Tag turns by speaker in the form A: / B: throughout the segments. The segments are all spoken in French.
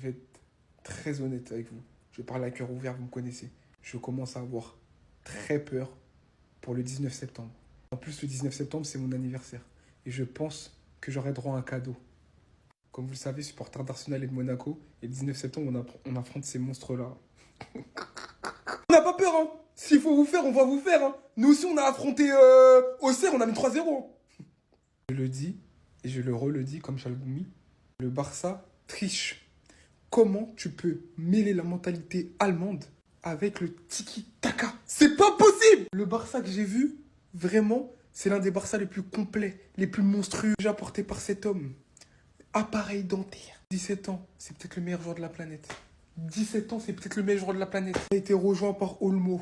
A: vais être très honnête avec vous. Je parle à cœur ouvert, vous me connaissez. Je commence à avoir très peur pour le 19 septembre. En plus, le 19 septembre, c'est mon anniversaire. Et je pense que j'aurai droit à un cadeau. Comme vous le savez, supporter d'Arsenal et de Monaco. Et le 19 septembre, on affronte ces monstres-là. On n'a pas peur, hein. S'il faut vous faire, on va vous faire, hein. Nous aussi, on a affronté Auxerre, on a mis 3-0. Je le dis, et je le redis comme Chalgoumi, le Barça triche. Comment tu peux mêler la mentalité allemande avec le tiki-taka? C'est pas possible! Le Barça que j'ai vu, vraiment, c'est l'un des Barça les plus complets, les plus monstrueux déjà portés par cet homme. Appareil dentaire. 17 ans, c'est peut-être le meilleur joueur de la planète. 17 ans, c'est peut-être le meilleur joueur de la planète. Il a été rejoint par Olmo.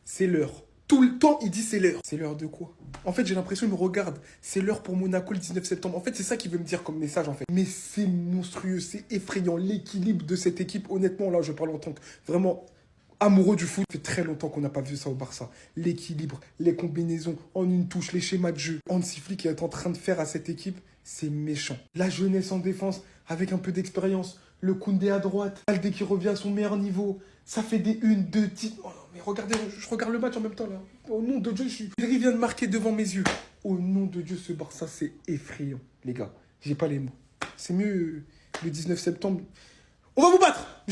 A: C'est l'heure. Tout le temps, il dit c'est l'heure. C'est l'heure de quoi? En fait, j'ai l'impression qu'il me regarde. C'est l'heure pour Monaco le 19 septembre. En fait, c'est ça qu'il veut me dire comme message, en fait. Mais c'est monstrueux, c'est effrayant. L'équilibre de cette équipe, honnêtement, là, je parle en tant que vraiment amoureux du foot. Ça fait très longtemps qu'on n'a pas vu ça au Barça. L'équilibre, les combinaisons, en une touche, les schémas de jeu. Hansi Flick est en train de faire à cette équipe, c'est méchant. La jeunesse en défense, avec un peu d'expérience. Le Koundé à droite, Aldé qui revient à son meilleur niveau. Ça fait des 1-2 titres. Oh non, mais regardez, je regarde le match en même temps là. Au nom de Dieu, il vient de marquer devant mes yeux. Au nom de Dieu, ce Barça, c'est effrayant, les gars. J'ai pas les mots. C'est mieux le 19 septembre. On va vous battre!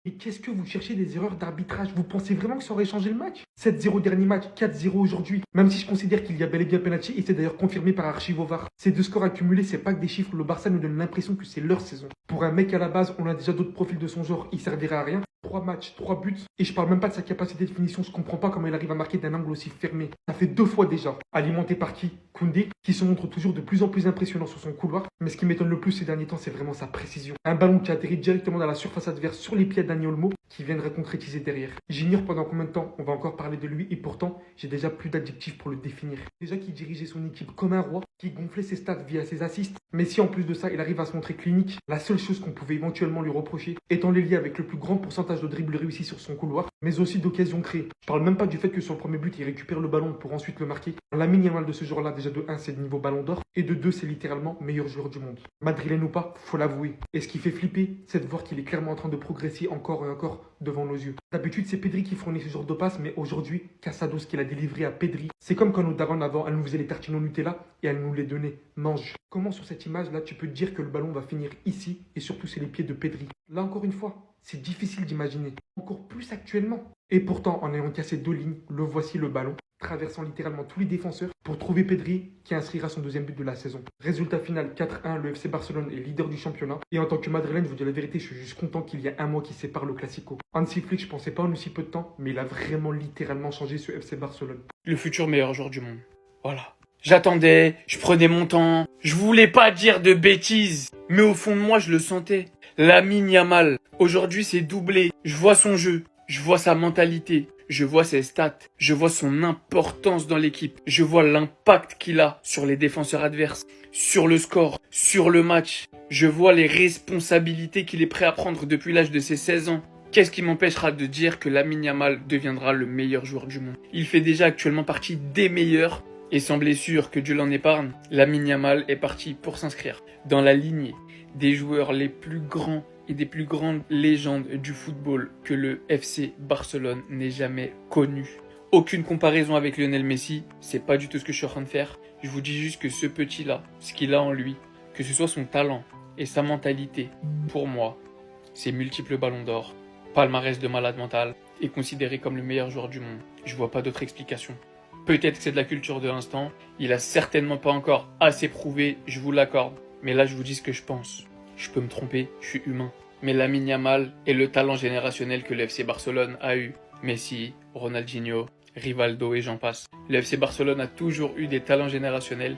B: Et qu'est-ce que vous cherchez des erreurs d'arbitrage? Vous pensez vraiment que ça aurait changé le match? 7-0 dernier match, 4-0 aujourd'hui. Même si je considère qu'il y a bel et bien penalty, et c'est d'ailleurs confirmé par Archivo VAR. Ces deux scores accumulés, c'est pas que des chiffres. Le Barça nous donne l'impression que c'est leur saison. Pour un mec à la base, on a déjà d'autres profils de son genre, il servirait à rien. 3 matchs, 3 buts. Et je parle même pas de sa capacité de finition. Je comprends pas comment il arrive à marquer d'un angle aussi fermé. Ça fait 2 fois déjà. Alimenté par qui? Koundé, qui se montre toujours de plus en plus impressionnant sur son couloir. Mais ce qui m'étonne le plus ces derniers temps, c'est vraiment sa précision. Un ballon qui atterrit directement dans la surface adverse sur les pieds d'Dani Olmo, qui viendrait concrétiser derrière. J'ignore pendant combien de temps on va encore parler de lui, et pourtant, j'ai déjà plus d'adjectifs pour le définir. Déjà qu'il dirigeait son équipe comme un roi, qui gonflait ses stats via ses assists. Mais si en plus de ça, il arrive à se montrer clinique, la seule chose qu'on pouvait éventuellement lui reprocher étant les liés avec le plus grand pourcentage de dribbles réussis sur son couloir, mais aussi d'occasions créées. Je parle même pas du fait que sur le premier but, il récupère le ballon pour ensuite le marquer. Lamine Yamal de ce genre-là, déjà de 1, c'est le niveau ballon d'or, et de 2, c'est littéralement meilleur joueur du monde. Madrilène ou pas, faut l'avouer. Et ce qui fait flipper, c'est de voir qu'il est clairement en train de progresser encore et encore devant nos yeux. D'habitude, c'est Pedri qui fournit ce genre de passe, mais aujourd'hui, Casado, ce qu'il a délivré à Pedri, c'est comme quand nos darons avant, elle nous faisait les tartines au Nutella et elle nous les donnait. Mange. Comment sur cette image-là, tu peux te dire que le ballon va finir ici, et surtout c'est les pieds de Pedri. Là encore une fois, c'est difficile d'imaginer. Encore plus actuellement. Et pourtant, en ayant cassé 2 lignes, le voici le ballon, traversant littéralement tous les défenseurs pour trouver Pedri qui inscrira son 2e but de la saison. Résultat final 4-1, le FC Barcelone est leader du championnat. Et en tant que madrilène, je vous dis la vérité, je suis juste content qu'il y ait un mois qui sépare le Classico. Hansi Flick, je pensais pas en aussi peu de temps, mais il a vraiment littéralement changé ce FC Barcelone.
C: Le futur meilleur joueur du monde. Voilà. J'attendais, je prenais mon temps, je voulais pas dire de bêtises, mais au fond de moi, je le sentais. Lamine Yamal, aujourd'hui c'est doublé. Je vois son jeu, je vois sa mentalité, je vois ses stats, je vois son importance dans l'équipe, je vois l'impact qu'il a sur les défenseurs adverses, sur le score, sur le match. Je vois les responsabilités qu'il est prêt à prendre depuis l'âge de ses 16 ans. Qu'est-ce qui m'empêchera de dire que Lamine Yamal deviendra le meilleur joueur du monde? Il fait déjà actuellement partie des meilleurs. Et sans blessure, que Dieu l'en épargne, Lamine Yamal est parti pour s'inscrire dans la lignée des joueurs les plus grands et des plus grandes légendes du football que le FC Barcelone n'ait jamais connu. Aucune comparaison avec Lionel Messi, c'est pas du tout ce que je suis en train de faire. Je vous dis juste que ce petit-là, ce qu'il a en lui, que ce soit son talent et sa mentalité, pour moi, ses multiples ballons d'or, palmarès de malade mental, est considéré comme le meilleur joueur du monde. Je vois pas d'autre explication. Peut-être que c'est de la culture de l'instant, il a certainement pas encore assez prouvé, je vous l'accorde. Mais là je vous dis ce que je pense. Je peux me tromper, je suis humain. Mais Lamine Yamal est le talent générationnel que le FC Barcelone a eu. Messi, Ronaldinho, Rivaldo et j'en passe. Le FC Barcelone a toujours eu des talents générationnels.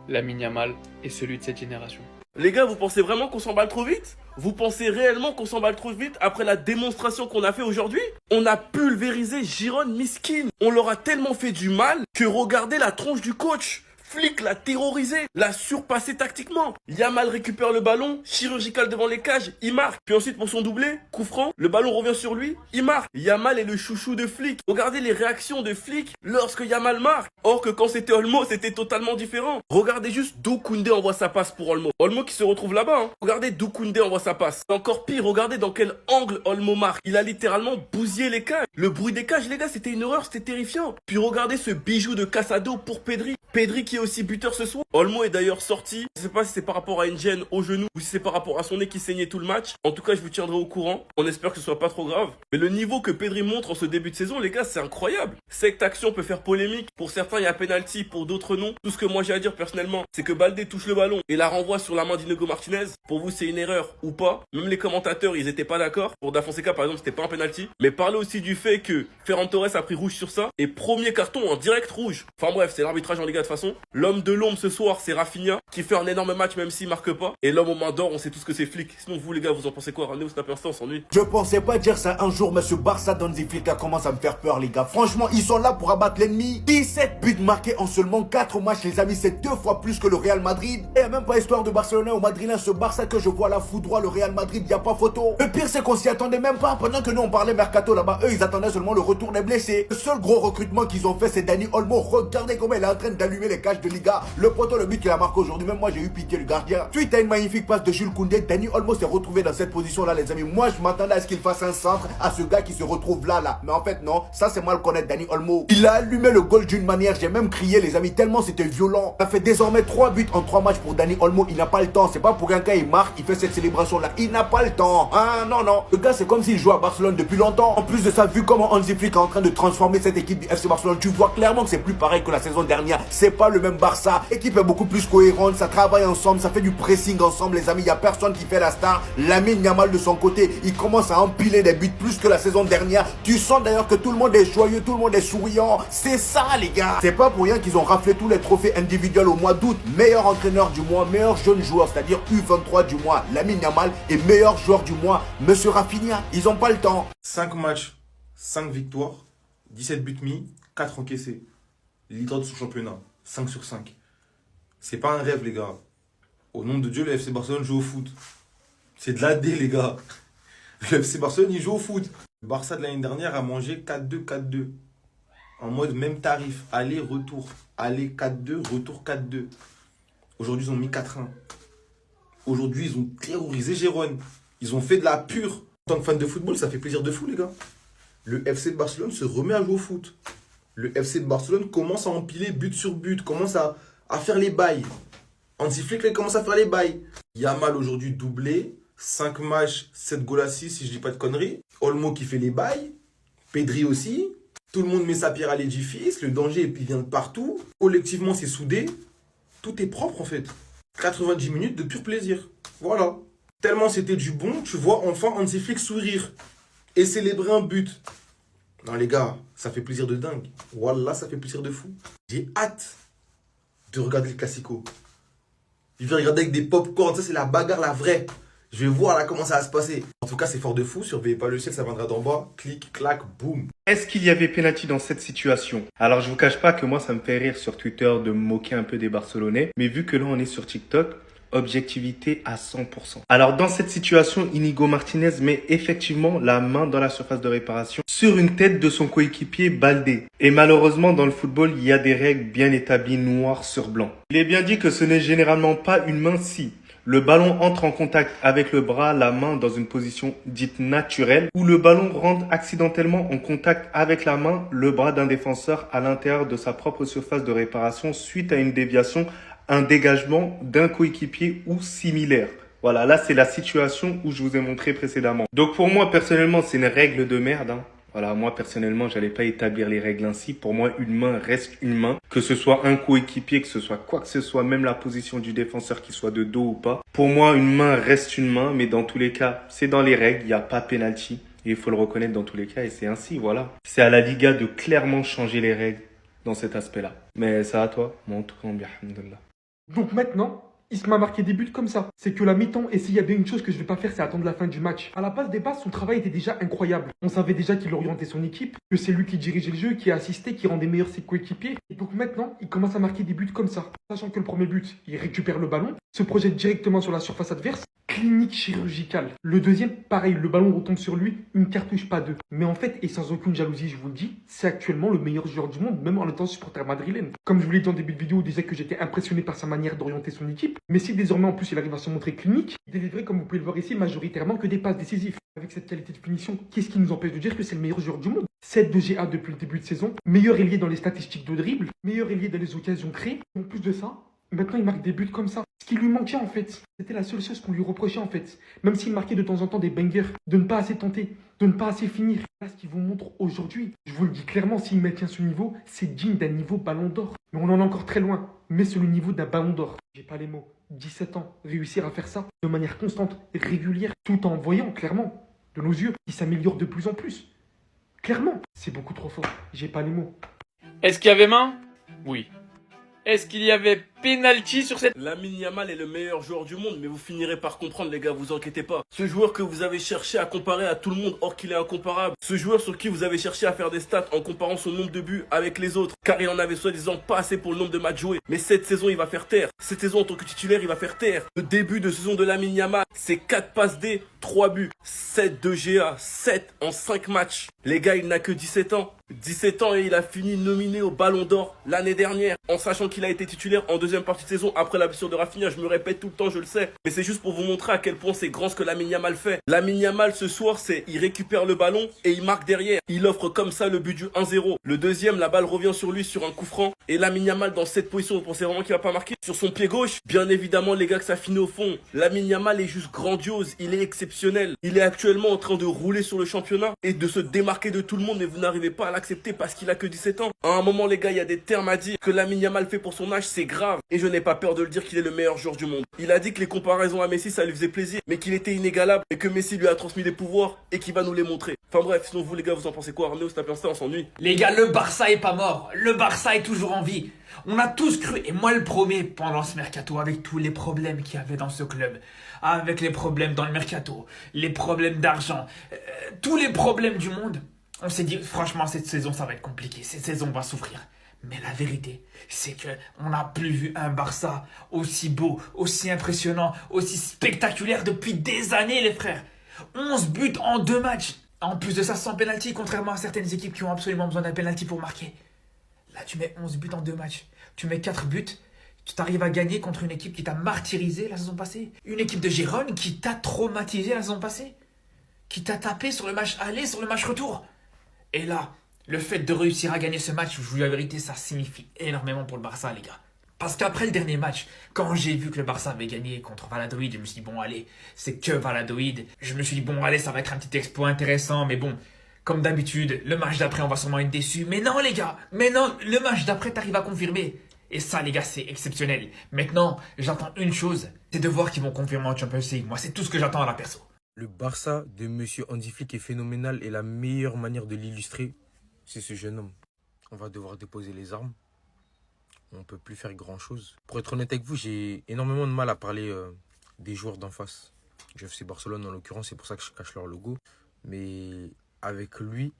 C: Lamine Yamal est celui de cette génération.
D: Les gars, vous pensez vraiment qu'on s'emballe trop vite? Vous pensez réellement qu'on s'emballe trop vite après la démonstration qu'on a fait aujourd'hui? On a pulvérisé Giron Miskin. On leur a tellement fait du mal que regardez la tronche du coach. Flick l'a terrorisé, l'a surpassé tactiquement. Yamal récupère le ballon, chirurgical devant les cages, il marque. Puis ensuite pour son doublé, coup franc, le ballon revient sur lui, il marque. Yamal est le chouchou de Flick. Regardez les réactions de Flick lorsque Yamal marque. Or que quand c'était Olmo, c'était totalement différent. Regardez juste d'où Koundé envoie sa passe pour Olmo. Olmo qui se retrouve là-bas. Hein. Regardez d'où Koundé envoie sa passe. C'est encore pire, regardez dans quel angle Olmo marque. Il a littéralement bousillé les cages. Le bruit des cages, les gars, c'était une horreur, c'était terrifiant. Puis regardez ce bijou de Casado pour Pedri. Pedri qui est aussi buteur ce soir. Olmo est d'ailleurs sorti. Je sais pas si c'est par rapport à une gêne au genou ou si c'est par rapport à son nez qui saignait tout le match. En tout cas, je vous tiendrai au courant. On espère que ce soit pas trop grave. Mais le niveau que Pedri montre en ce début de saison, les gars, c'est incroyable. Cette action peut faire polémique. Pour certains, il y a penalty, pour d'autres non. Tout ce que moi j'ai à dire personnellement, c'est que Baldé touche le ballon et la renvoie sur la main d'Inigo Martinez. Pour vous, c'est une erreur ou pas. Même les commentateurs, ils étaient pas d'accord. Pour Da Fonseca, par exemple, c'était pas un penalty. Mais parlez aussi du fait que Ferran Torres a pris rouge sur ça et premier carton en direct rouge. Enfin bref, c'est l'arbitrage en Liga de toute façon. L'homme de l'ombre ce soir, c'est Rafinha qui fait un énorme match même s'il marque pas. Et l'homme aux mains d'or, on sait tous que c'est Flick. Sinon vous les gars, vous en pensez quoi? Ramenez au snap instant, on s'ennuie.
E: Je pensais pas dire ça un jour, mais ce Barça d'Hansi Flick commence à me faire peur, les gars. Franchement, ils sont là pour abattre l'ennemi. 17 buts marqués en seulement 4 matchs, les amis. C'est 2 fois plus que le Real Madrid. Et même pas histoire de Barcelonais ou Madrilène, ce Barça que je vois là foudroie le Real Madrid, y a pas photo. Le pire, c'est qu'on s'y attendait même pas. Pendant que nous on parlait mercato là-bas, eux ils attendaient seulement le retour des blessés. Le seul gros recrutement qu'ils ont fait, c'est Dani Olmo. Regardez comment il est en train d'allumer les cages de Liga. Le poteau, le but qu'il a marqué aujourd'hui, même moi j'ai eu pitié du gardien. Suite à une magnifique passe de Jules Koundé, Dani Olmo s'est retrouvé dans cette position là, les amis. Moi je m'attendais à ce qu'il fasse un centre à ce gars qui se retrouve là. Mais en fait non, ça c'est moi le connaître, Dani Olmo. Il a allumé le goal d'une manière, j'ai même crié les amis, tellement c'était violent. Ça fait désormais 3 buts en 3 matchs pour Dani Olmo. Il n'a pas le temps, c'est pas pour rien qu'il marque, il fait cette célébration là. Il n'a pas le temps. Ah non. Le gars c'est comme s'il jouait à Barcelone depuis longtemps. En plus de ça, vu comment Hansi Flick est en train de transformer cette équipe du FC Barcelone, tu vois clairement que c'est plus pareil que la saison dernière. C'est pas le même Barça. L'équipe est beaucoup plus cohérente, ça travaille ensemble, ça fait du pressing ensemble les amis. Il y a personne qui fait la star. Lamine Yamal de son côté, il commence à empiler des buts plus que la saison dernière. Tu sens d'ailleurs que tout le monde est joyeux, tout le monde est souriant. C'est ça les gars. C'est pas pour rien qu'ils ont raflé tous les trophées individuels au mois d'août. Meilleur entraîneur du mois, meilleur jeune joueur, c'est-à-dire U23 du mois, Lamine Yamal, et meilleur joueur du mois, Monsieur Rafinha. Ils ont pas le temps.
F: 5 matchs, 5 victoires, 17 buts mis, 4 encaissés. Leader de son championnat, 5 sur 5. C'est pas un rêve les gars. Au nom de Dieu, le FC Barcelone joue au foot. C'est de la D les gars. Le FC Barcelone, il joue au foot. Le Barça de l'année dernière a mangé 4-2, 4-2. En mode même tarif. Aller-retour. Aller 4-2, retour 4-2. Aujourd'hui, ils ont mis 4-1. Aujourd'hui, ils ont terrorisé Gérone. Ils ont fait de la pure. En tant que fan de football, ça fait plaisir de fou, les gars. Le FC de Barcelone se remet à jouer au foot. Le FC de Barcelone commence à empiler but sur but, commence à faire les bails. Hansi Flick commence à faire les bails. Yamal aujourd'hui doublé. 5 matchs, 7 goals à 6, si je dis pas de conneries. Olmo qui fait les bails. Pedri aussi. Tout le monde met sa pierre à l'édifice. Le danger il vient de partout. Collectivement, c'est soudé. Tout est propre en fait. 90 minutes de pur plaisir. Voilà. Tellement c'était du bon, tu vois enfin Hansi Flick sourire et célébrer un but. Non les gars, ça fait plaisir de dingue. Wallah, ça fait plaisir de fou. J'ai hâte de regarder le Classico. Je vais regarder avec des pop-corn, ça c'est la bagarre, la vraie. Je vais voir là comment ça va se passer. En tout cas, c'est fort de fou. Surveillez pas le ciel, ça viendra d'en bas. Clic, clac, boum.
B: Est-ce qu'il y avait pénalty dans cette situation? Alors je vous cache pas que moi ça me fait rire sur Twitter de me moquer un peu des Barcelonais. Mais vu que là on est sur TikTok, objectivité à 100%. Alors dans cette situation, Inigo Martinez met effectivement la main dans la surface de réparation sur une tête de son coéquipier Baldé. Et malheureusement dans le football, il y a des règles bien établies noir sur blanc. Il est bien dit que ce n'est généralement pas une main si le ballon entre en contact avec le bras, la main dans une position dite naturelle, ou le ballon rentre accidentellement en contact avec la main, le bras d'un défenseur à l'intérieur de sa propre surface de réparation suite à une déviation, un dégagement d'un coéquipier ou similaire. Voilà, là c'est la situation où je vous ai montré précédemment. Donc pour moi personnellement c'est une règle de merde. Voilà, moi personnellement j'allais pas établir les règles ainsi. Pour moi une main reste une main. Que ce soit un coéquipier, que ce soit quoi que ce soit, même la position du défenseur qui soit de dos ou pas. Pour moi une main reste une main, mais dans tous les cas c'est dans les règles, il n'y a pas penalty. Et il faut le reconnaître dans tous les cas et c'est ainsi, voilà. C'est à la Liga de clairement changer les règles dans cet aspect-là. Mais ça à toi, moi en tout cas, alhamdoulilah.
G: Donc maintenant,
B: Il m'a marqué des buts comme ça. C'est que la mi-temps, et s'il y a bien une chose que je vais pas faire, c'est attendre la fin du match. À la base des bases, son travail était déjà incroyable. On savait déjà qu'il orientait son équipe, que c'est lui qui dirigeait le jeu, qui assistait, qui rendait meilleurs ses coéquipiers. Et donc maintenant, il commence à marquer des buts comme ça. Sachant que le premier but, il récupère le ballon, se projette directement sur la surface adverse. Clinique chirurgicale. Le deuxième, pareil, le ballon retombe sur lui, une cartouche, pas deux. Mais en fait, et sans aucune jalousie, je vous le dis, c'est actuellement le meilleur joueur du monde, même en étant supporter madrilène. Comme je vous l'ai dit en début de vidéo, je disais que j'étais impressionné par sa manière d'orienter son équipe. Mais si désormais en plus il arrive à se montrer clinique, il délivrait, comme vous pouvez le voir ici, majoritairement que des passes décisives. Avec cette qualité de finition, qu'est-ce qui nous empêche de dire que c'est le meilleur joueur du monde? 7 de GA depuis le début de saison, meilleur ailier dans les statistiques de dribble, meilleur ailier dans les occasions créées. En plus de ça, maintenant il marque des buts comme ça. Ce qui lui manquait en fait, c'était la seule chose qu'on lui reprochait en fait. Même s'il marquait de temps en temps des bangers, de ne pas assez tenter, de ne pas assez finir. Là, ce qu'il vous montre aujourd'hui, je vous le dis clairement, s'il maintient ce niveau, c'est digne d'un niveau ballon d'or. Mais on en est encore très loin. Mais c'est le niveau d'un ballon d'or. J'ai pas les mots. 17 ans, réussir à faire ça de manière constante, régulière, tout en voyant clairement de nos yeux qu'il s'améliore de plus en plus. Clairement, c'est beaucoup trop fort. J'ai pas les mots.
C: Est-ce qu'il y avait main? Oui. Est-ce qu'il y avait penalty sur cette...
D: Lamine Yamal est le meilleur joueur du monde, mais vous finirez par comprendre, les gars, vous inquiétez pas. Ce joueur que vous avez cherché à comparer à tout le monde, or qu'il est incomparable. Ce joueur sur qui vous avez cherché à faire des stats en comparant son nombre de buts avec les autres, car il en avait soi-disant pas assez pour le nombre de matchs joués. Mais cette saison, il va faire taire. Cette saison, en tant que titulaire, il va faire taire. Le début de saison de Lamine Yamal, c'est 4 passes D, 3 buts, 7 de GA, 7 en 5 matchs. Les gars, il n'a que 17 ans. 17 ans et il a fini nominé au Ballon d'Or l'année dernière, en sachant qu'il a été titulaire en deuxième partie de saison après la blessure de Rafinha. Je me répète tout le temps, je le sais, mais c'est juste pour vous montrer à quel point c'est grand ce que Lamine Yamal fait. Lamine Yamal ce soir, c'est il récupère le ballon et il marque derrière. Il offre comme ça le but du 1-0. Le deuxième, la balle revient sur lui sur un coup franc et Lamine Yamal dans cette position, vous pensez vraiment qu'il va pas marquer sur son pied gauche? Bien évidemment les gars que ça finit au fond. Lamine Yamal est juste grandiose, il est exceptionnel. Il est actuellement en train de rouler sur le championnat et de se démarquer de tout le monde, mais vous n'arrivez pas à l'accepter parce qu'il a que 17 ans. À un moment les gars, il y a des termes à dire. Que Lamine Yamal fait pour son âge, c'est grave. Et je n'ai pas peur de le dire qu'il est le meilleur joueur du monde. Il a dit que les comparaisons à Messi, ça lui faisait plaisir, mais qu'il était inégalable et que Messi lui a transmis des pouvoirs et qu'il va nous les montrer. Enfin bref, sinon vous les gars, vous en pensez quoi? Arnaud, c'est un on s'ennuie.
G: Les gars, le Barça est pas mort. Le Barça est toujours en vie. On a tous cru, et moi le premier, pendant ce mercato, avec tous les problèmes qu'il y avait dans ce club, avec les problèmes dans le mercato, les problèmes d'argent, tous les problèmes du monde, on s'est dit, franchement, cette saison, ça va être compliqué. Cette saison, on va souffrir. Mais la vérité, c'est que on n'a plus vu un Barça aussi beau, aussi impressionnant, aussi spectaculaire depuis des années, les frères. 11 buts en 2 matchs. En plus de ça, sans penalty, contrairement à certaines équipes qui ont absolument besoin d'un penalty pour marquer. Là, tu mets 11 buts en 2 matchs. Tu mets 4 buts. Tu t'arrives à gagner contre une équipe qui t'a martyrisé la saison passée. Une équipe de Gérone qui t'a traumatisé la saison passée. Qui t'a tapé sur le match aller, sur le match retour. Et là, le fait de réussir à gagner ce match, je vous dis la vérité, ça signifie énormément pour le Barça, les gars. Parce qu'après le dernier match, quand j'ai vu que le Barça avait gagné contre Valladolid, je me suis dit, bon, allez, c'est que Valladolid. Je me suis dit, bon, allez, ça va être un petit exploit intéressant, mais bon, comme d'habitude, le match d'après, on va sûrement être déçus. Mais non, les gars, mais non, le match d'après, t'arrives à confirmer. Et ça, les gars, c'est exceptionnel. Maintenant, j'attends une chose, c'est de voir qu'ils vont confirmer en Champions League. Moi, c'est tout ce que j'attends à la perso.
H: Le Barça de Monsieur Hansi Flick est phénoménal et la meilleure manière de l'illustrer, c'est ce jeune homme. On va devoir déposer les armes. On ne peut plus faire grand-chose. Pour être honnête avec vous, j'ai énormément de mal à parler des joueurs d'en face. Du FC Barcelone en l'occurrence, c'est pour ça que je cache leur logo. Mais avec lui,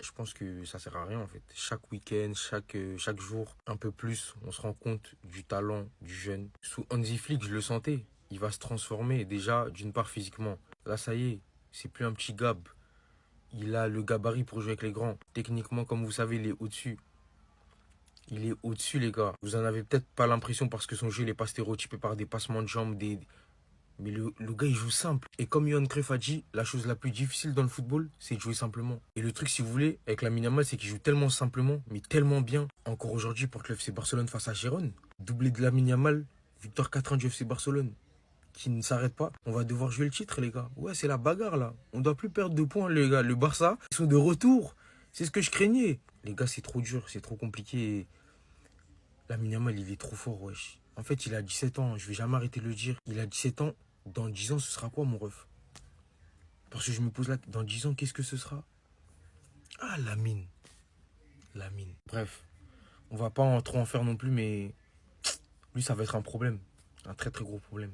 H: je pense que ça sert à rien en fait. Chaque week-end, chaque jour, un peu plus, on se rend compte du talent du jeune. Sous Hansi Flick, je le sentais. Il va se transformer déjà d'une part physiquement. Là, ça y est, c'est plus un petit Gab. Il a le gabarit pour jouer avec les grands. Techniquement, comme vous savez, il est au-dessus. Il est au-dessus, les gars. Vous en avez peut-être pas l'impression parce que son jeu n'est pas stéréotypé par des passements de jambes. Mais le gars, il joue simple. Et comme Johan Cruyff a dit, la chose la plus difficile dans le football, c'est de jouer simplement. Et le truc, si vous voulez, avec Lamine Yamal, c'est qu'il joue tellement simplement, mais tellement bien. Encore aujourd'hui, pour le FC Barcelone face à Gérone. Doublé de Lamine Yamal, victoire 4-1 du FC Barcelone. Qui ne s'arrête pas. On va devoir jouer le titre, les gars. Ouais, c'est la bagarre, là. On ne doit plus perdre de points, les gars. Le Barça, ils sont de retour. C'est ce que je craignais. Les gars, c'est trop dur, c'est trop compliqué. Lamine Yamal, il est trop fort, wesh. En fait, il a 17 ans. Je vais jamais arrêter de le dire. Il a 17 ans. Dans 10 ans, ce sera quoi, mon ref? Parce que je me pose là, dans 10 ans, qu'est-ce que ce sera? Ah, Lamine. Lamine. Bref, on va pas trop en faire non plus, mais lui, ça va être un problème. Un très très gros problème.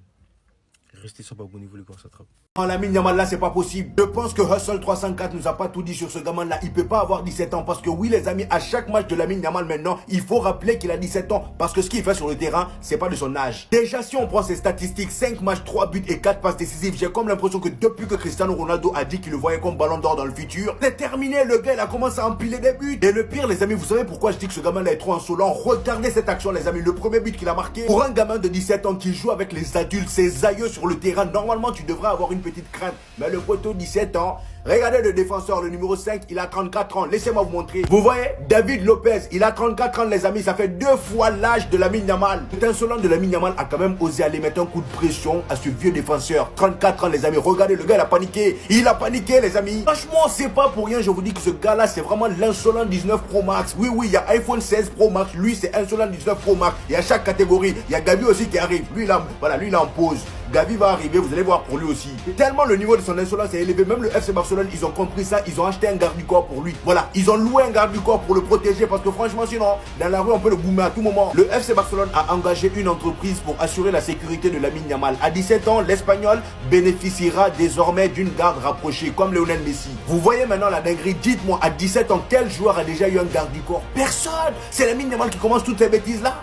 H: Restez sobre, abonnez-vous les gars, ça trappe.
E: Lamine Yamal là c'est pas possible. Je pense que Hustle 304 nous a pas tout dit sur ce gamin là. Il peut pas avoir 17 ans parce que oui les amis, à chaque match de Lamine Yamal maintenant, il faut rappeler qu'il a 17 ans parce que ce qu'il fait sur le terrain, c'est pas de son âge. Déjà si on prend ses statistiques, 5 matchs, 3 buts et 4 passes décisives, j'ai comme l'impression que depuis que Cristiano Ronaldo a dit qu'il le voyait comme ballon d'or dans le futur, c'est terminé, le gars il a commencé à empiler des buts. Et le pire les amis, vous savez pourquoi je dis que ce gamin là est trop insolent? Regardez cette action les amis, le premier but qu'il a marqué, pour un gamin de 17 ans qui joue avec les adultes, ses aïeux sur le terrain, normalement tu devrais avoir une petite crainte. Mais le poteau 17 ans, regardez le défenseur, le numéro 5, il a 34 ans. Laissez-moi vous montrer. Vous voyez, David Lopez, il a 34 ans les amis, ça fait 2 fois l'âge de Lamine Yamal. Cet insolent de Lamine Yamal a quand même osé aller mettre un coup de pression à ce vieux défenseur. 34 ans les amis, regardez, le gars il a paniqué. Il a paniqué les amis. Franchement, c'est pas pour rien, je vous dis que ce gars-là, c'est vraiment l'insolent 19 Pro Max. Oui, il y a iPhone 16 Pro Max, lui c'est insolent 19 Pro Max. Il y a chaque catégorie, il y a Gavi aussi qui arrive. Lui là, voilà, lui il est en pause. Gavi va arriver, vous allez voir pour lui aussi. Tellement le niveau de son insolence est élevé, même le FC Barcelone, ils ont compris ça, ils ont acheté un garde du corps pour lui. Voilà, ils ont loué un garde du corps pour le protéger parce que franchement sinon, dans la rue on peut le boomer à tout moment. Le FC Barcelone a engagé une entreprise pour assurer la sécurité de Lamine Yamal. À 17 ans, l'Espagnol bénéficiera désormais d'une garde rapprochée comme Lionel Messi. Vous voyez maintenant la dinguerie, dites-moi, à 17 ans, quel joueur a déjà eu un garde du corps? Personne. C'est Lamine Yamal qui commence toutes ces bêtises là.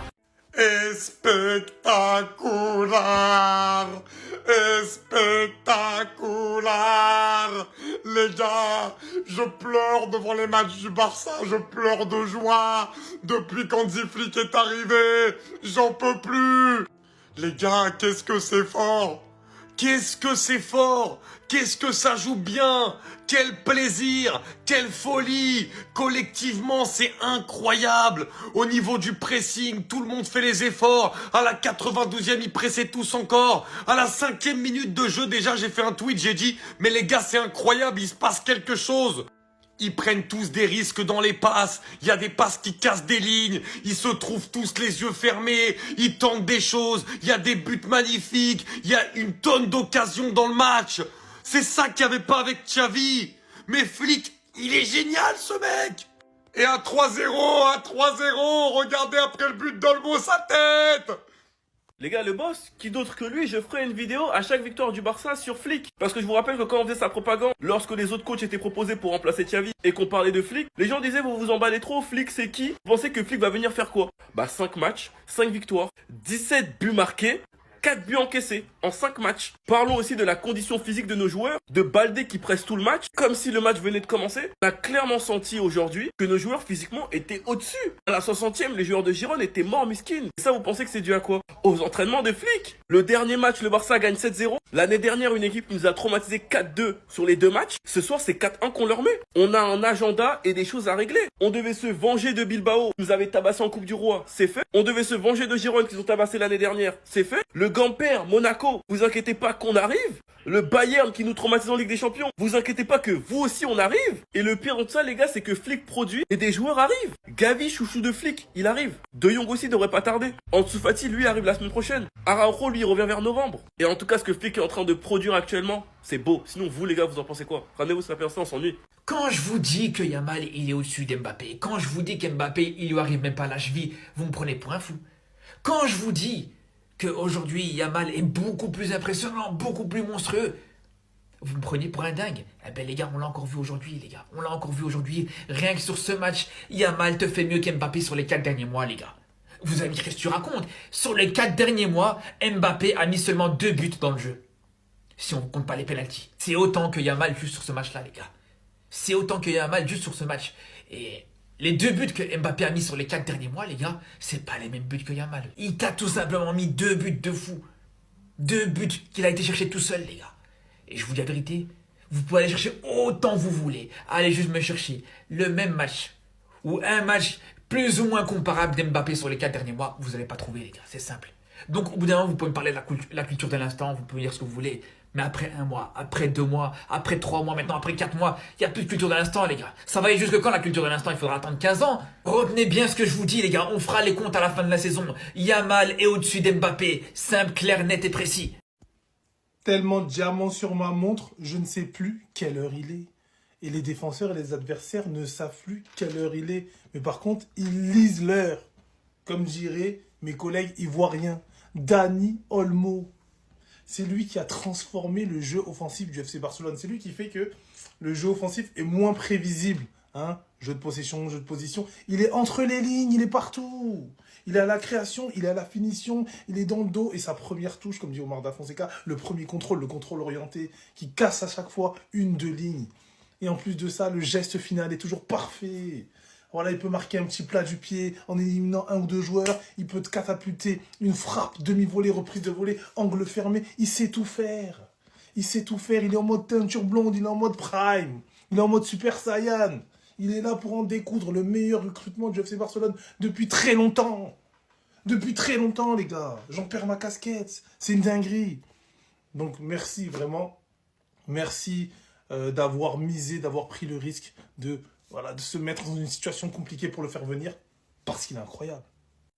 I: Espectaculaire, espectaculaire. Les gars, je pleure devant les matchs du Barça, je pleure de joie. Depuis qu'Hansi Flick est arrivé, j'en peux plus. Les gars, qu'est-ce que c'est fort. Qu'est-ce que c'est fort! Qu'est-ce que ça joue bien! Quel plaisir! Quelle folie! Collectivement, c'est incroyable! Au niveau du pressing, tout le monde fait les efforts. À la 92e, ils pressaient tous encore. À la 5e minute de jeu, déjà, j'ai fait un tweet, j'ai dit « Mais les gars, c'est incroyable, il se passe quelque chose !» Ils prennent tous des risques dans les passes. Il y a des passes qui cassent des lignes. Ils se trouvent tous les yeux fermés. Ils tentent des choses. Il y a des buts magnifiques. Il y a une tonne d'occasions dans le match. C'est ça qu'il n'y avait pas avec Xavi. Mais Flick, il est génial ce mec. Et à 3-0, regardez après le but d'Olmo sa tête.
D: Les gars, le boss, qui d'autre que lui, je ferai une vidéo à chaque victoire du Barça sur Flick. Parce que je vous rappelle que quand on faisait sa propagande, lorsque les autres coachs étaient proposés pour remplacer Xavi et qu'on parlait de Flick, les gens disaient vous vous emballez trop, Flick c'est qui? Vous pensez que Flick va venir faire quoi? Bah 5 matchs, 5 victoires, 17 buts marqués, 4 buts encaissés en 5 matchs. Parlons aussi de la condition physique de nos joueurs, de Baldé qui presse tout le match, comme si le match venait de commencer. On a clairement senti aujourd'hui que nos joueurs physiquement étaient au-dessus. À la 60e, les joueurs de Girone étaient morts miskin. Et ça, vous pensez que c'est dû à quoi? Aux entraînements de Flick. Le dernier match, le Barça gagne 7-0. L'année dernière, une équipe nous a traumatisé 4-2 sur les 2 matchs. Ce soir, c'est 4-1 qu'on leur met. On a un agenda et des choses à régler. On devait se venger de Bilbao, qui nous avait tabassé en Coupe du Roi, c'est fait. On devait se venger de Girone, qui nous ont tabassé l'année dernière, c'est fait. Le Gamper, Monaco, vous inquiétez pas qu'on arrive. Le Bayern qui nous traumatise en Ligue des Champions, vous inquiétez pas que vous aussi on arrive. Et le pire de ça les gars, c'est que Flick produit et des joueurs arrivent. Gavi, chouchou de Flick, il arrive. De Jong aussi devrait pas tarder. Ansu Fati, lui, arrive la semaine prochaine. Araujo, lui, il revient vers novembre. Et en tout cas, ce que Flick est en train de produire actuellement, c'est beau. Sinon, vous les gars, vous en pensez quoi? Ramenez-vous sur la personne, on s'ennuie.
G: Quand je vous dis que Yamal il est au-dessus d'Mbappé, quand je vous dis qu'Mbappé il lui arrive même pas à la cheville, vous me prenez pour un fou. Quand je vous dis qu'aujourd'hui Yamal est beaucoup plus impressionnant, beaucoup plus monstrueux, vous me prenez pour un dingue. Eh ben les gars, on l'a encore vu aujourd'hui les gars. On l'a encore vu aujourd'hui. Rien que sur ce match, Yamal te fait mieux qu'Mbappé sur les 4 derniers mois les gars. Vous allez me dire qu'est-ce que tu racontes? Sur les 4 derniers mois, Mbappé a mis seulement 2 buts dans le jeu. Si on ne compte pas les pénaltys. C'est autant que Yamal juste sur ce match-là les gars. C'est autant que Yamal juste sur ce match. Et les 2 buts que Mbappé a mis sur les 4 derniers mois, les gars, c'est pas les mêmes buts que Yamal. Il t'a tout simplement mis 2 buts de fou. 2 buts qu'il a été chercher tout seul, les gars. Et je vous dis la vérité, vous pouvez aller chercher autant vous voulez. Allez juste me chercher le même match ou un match plus ou moins comparable d'Mbappé sur les 4 derniers mois, vous n'allez pas trouver, les gars. C'est simple. Donc, au bout d'un moment, vous pouvez me parler de la culture de l'instant, vous pouvez me dire ce que vous voulez. Mais après 1 mois, après 2 mois, après 3 mois, maintenant après 4 mois, il n'y a plus de culture de l'instant, les gars. Ça va aller jusque quand la culture de l'instant? Il faudra attendre 15 ans. Retenez bien ce que je vous dis, les gars. On fera les comptes à la fin de la saison. Yamal est au-dessus d'Mbappé. Simple, clair, net et précis.
B: Tellement de diamants sur ma montre, je ne sais plus quelle heure il est. Et les défenseurs et les adversaires ne savent plus quelle heure il est. Mais par contre, ils lisent l'heure. Comme diraient mes collègues ivoiriens.
J: Dani Olmo. C'est lui qui a transformé le jeu offensif du FC Barcelone. C'est lui qui fait que le jeu offensif est moins prévisible. Hein, jeu de possession, jeu de position. Il est entre les lignes, il est partout. Il est à la création, il est à la finition, il est dans le dos. Et sa première touche, comme dit Omar Da Fonseca, le premier contrôle, le contrôle orienté, qui casse à chaque fois 1-2 lignes. Et en plus de ça, le geste final est toujours parfait. Voilà, il peut marquer un petit plat du pied en éliminant 1 ou 2 joueurs. Il peut te catapulter une frappe, demi-volée, reprise de volée, angle fermé. Il sait tout faire. Il sait tout faire. Il est en mode teinture blonde, il est en mode prime. Il est en mode Super Saiyan. Il est là pour en découdre, le meilleur recrutement du FC Barcelone depuis très longtemps. Depuis très longtemps, les gars. J'en perds ma casquette. C'est une dinguerie. Donc, merci, vraiment. Merci d'avoir misé, d'avoir pris le risque de se mettre dans une situation compliquée pour le faire venir. Parce qu'il est incroyable.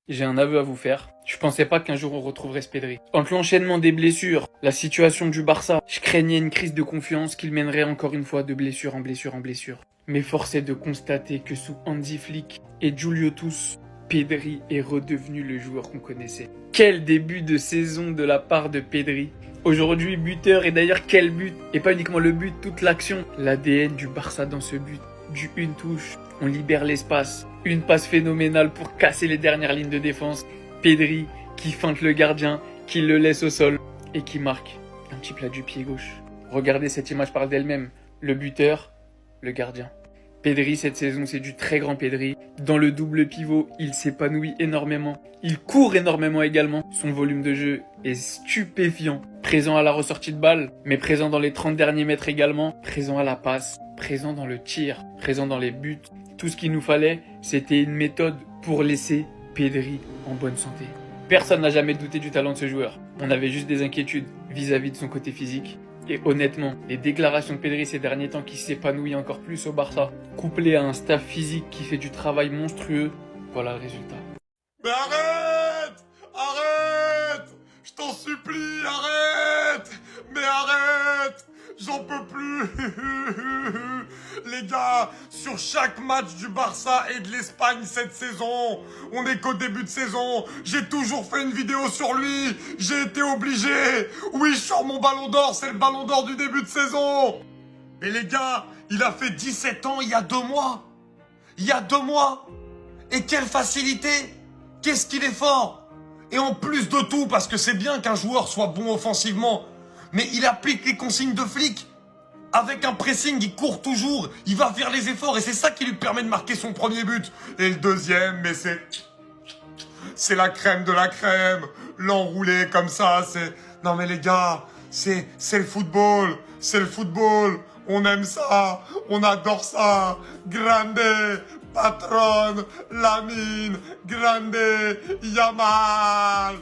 C: J'ai un aveu à vous faire. Je pensais pas qu'un jour on retrouverait ce Pedri. Entre l'enchaînement des blessures, la situation du Barça, je craignais une crise de confiance qu'il mènerait encore une fois de blessure en blessure en blessure. Mais force est de constater que sous Hansi Flick et Julio Tous, Pedri est redevenu le joueur qu'on connaissait. Quel début de saison de la part de Pedri. Aujourd'hui buteur, et d'ailleurs quel but. Et pas uniquement le but, toute l'action. L'ADN du Barça dans ce but. Du une touche, on libère l'espace. Une passe phénoménale pour casser les dernières lignes de défense. Pedri qui feinte le gardien, qui le laisse au sol et qui marque un petit plat du pied gauche. Regardez, cette image parle d'elle-même. Le buteur, le gardien. Pedri, cette saison, c'est du très grand Pedri. Dans le double pivot, il s'épanouit énormément. Il court énormément également. Son volume de jeu est stupéfiant. Présent à la ressortie de balle, mais présent dans les 30 derniers mètres également. Présent à la passe, présent dans le tir, présent dans les buts. Tout ce qu'il nous fallait, c'était une méthode pour laisser Pedri en bonne santé. Personne n'a jamais douté du talent de ce joueur. On avait juste des inquiétudes vis-à-vis de son côté physique. Et honnêtement, les déclarations de Pedri ces derniers temps qui s'épanouit encore plus au Barça, couplé à un staff physique qui fait du travail monstrueux, voilà le résultat.
I: Mais arrête! Arrête! Je t'en supplie, arrête! Mais arrête! J'en peux plus! Les gars, sur chaque match du Barça et de l'Espagne cette saison, on est qu'au début de saison, j'ai toujours fait une vidéo sur lui, j'ai été obligé. Oui, je sors mon ballon d'or, c'est le ballon d'or du début de saison. Mais les gars, il a fait 17 ans il y a 2 mois. Il y a 2 mois. Et quelle facilité! Qu'est-ce qu'il est fort! Et en plus de tout, parce que c'est bien qu'un joueur soit bon offensivement, mais il applique les consignes de Flick. Avec un pressing, il court toujours, il va faire les efforts et c'est ça qui lui permet de marquer son premier but. Et le deuxième, mais c'est la crème de la crème. L'enroulé comme ça, c'est... Non mais les gars, c'est le football. C'est le football. On aime ça. On adore ça. Grande, patron, Lamine, grande, Yamal.